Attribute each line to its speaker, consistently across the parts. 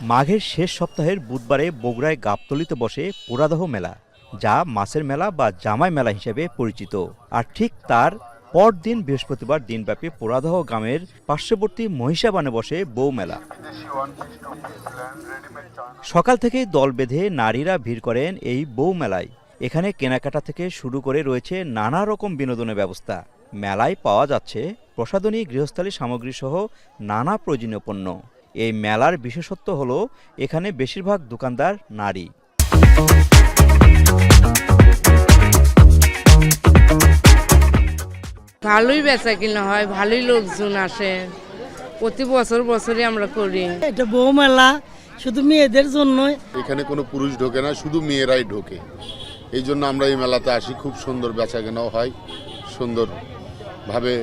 Speaker 1: মাঘের শেষ সপ্তাহের বুধবারে বগুড়ায় গাবতলীতে বসে পোড়াদহ মেলা, যা মাছের মেলা বা জামাই মেলা হিসেবে পরিচিত। আর ঠিক তার পরদিন বৃহস্পতিবার দিনব্যাপী পোড়াদহ গ্রামের পার্শ্ববর্তী মহিষাবানে বসে বউ মেলা। সকাল থেকেই দল বেঁধে নারীরা ভিড় করেন এই বউ মেলায়। এখানে কেনাকাটা থেকে শুরু করে রয়েছে নানা রকম বিনোদনের ব্যবস্থা। মেলায় পাওয়া যাচ্ছে প্রসাধনী, গৃহস্থালী সামগ্রী সহ নানা প্রয়োজনীয় পণ্য। এই মেলার বিশেষত্ব হলো এখানে বেশিরভাগ দোকানদার নারী।
Speaker 2: ভালোই বেচা কিনা হয়, ভালোই লোকজন আসে, প্রতি বছরই আমরা করি।
Speaker 3: এটা বউ মেলা শুধু মেয়েদের জন্য।
Speaker 4: এখানে কোনো পুরুষ ঢোকে না, শুধু মেয়েরাই ঢোকে। এই জন্য আমরা এই মেলাতে আসি। খুব সুন্দর বেচা কেনাও হয়, সুন্দরভাবে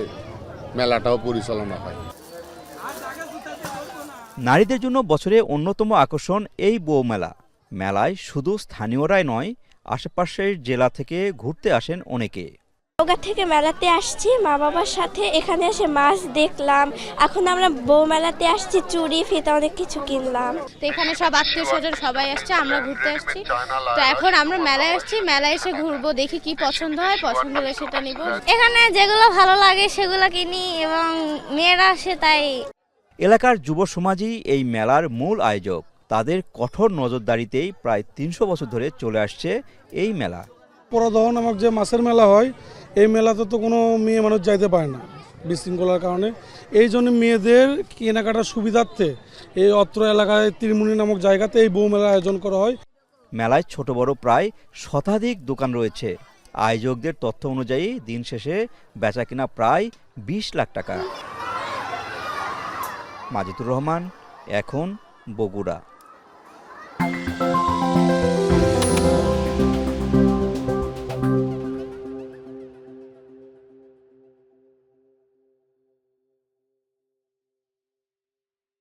Speaker 4: মেলাটাও পরিচালনা হয়।
Speaker 1: নারীদের জন্য বছরে অন্যতম আকর্ষণ এই বউ মেলা। মেলায় শুধু স্থানীয়রাই নয়, আশেপাশের জেলা থেকে ঘুরতে আসেন অনেকে।
Speaker 5: নওগাঁ থেকে মেলাতে আসছি মা বাবার সাথে, এখানে এসে মাছ দেখলাম। এখন আমরা বউ মেলাতে আসছি, চুড়ি ফিতা অনেক কিছু কিনলাম।
Speaker 6: তো এখানে সব আত্মীয় স্বজন সবাই আসছে, আমরা ঘুরতে আসছি। তো এখন আমরা মেলায় আসছি, মেলায় এসে ঘুরবো, দেখি কি পছন্দ হয়, পছন্দ হলে সেটা নিব।
Speaker 5: এখানে যেগুলো ভালো লাগে সেগুলো কিনি এবং মেয়েরা আসে তাই।
Speaker 1: এলাকার যুব সমাজই এই মেলার মূল আয়োজক। তাদের কঠোর নজরদারিতেই প্রায় ৩০০ বছর ধরে চলে আসছে এই মেলা।
Speaker 7: পোড়াদহ নামক যে মাছের মেলা হয়, এই মেলাতে তো কোনো মেয়ে মানুষ যাইতে পারে না বিশৃঙ্খলার কারণে। এই জন্য মেয়েদের কেনাকাটার সুবিধার্থে এই অত্র এলাকায় ত্রিমুনি নামক জায়গাতে এই বউ মেলার আয়োজন করা হয়।
Speaker 1: মেলায় ছোট বড় প্রায় শতাধিক দোকান রয়েছে। আয়োজকদের তথ্য অনুযায়ী দিন শেষে বেচাকেনা প্রায় ২০ লাখ টাকা। মাজিদুর রহমান, এখন, বগুড়া।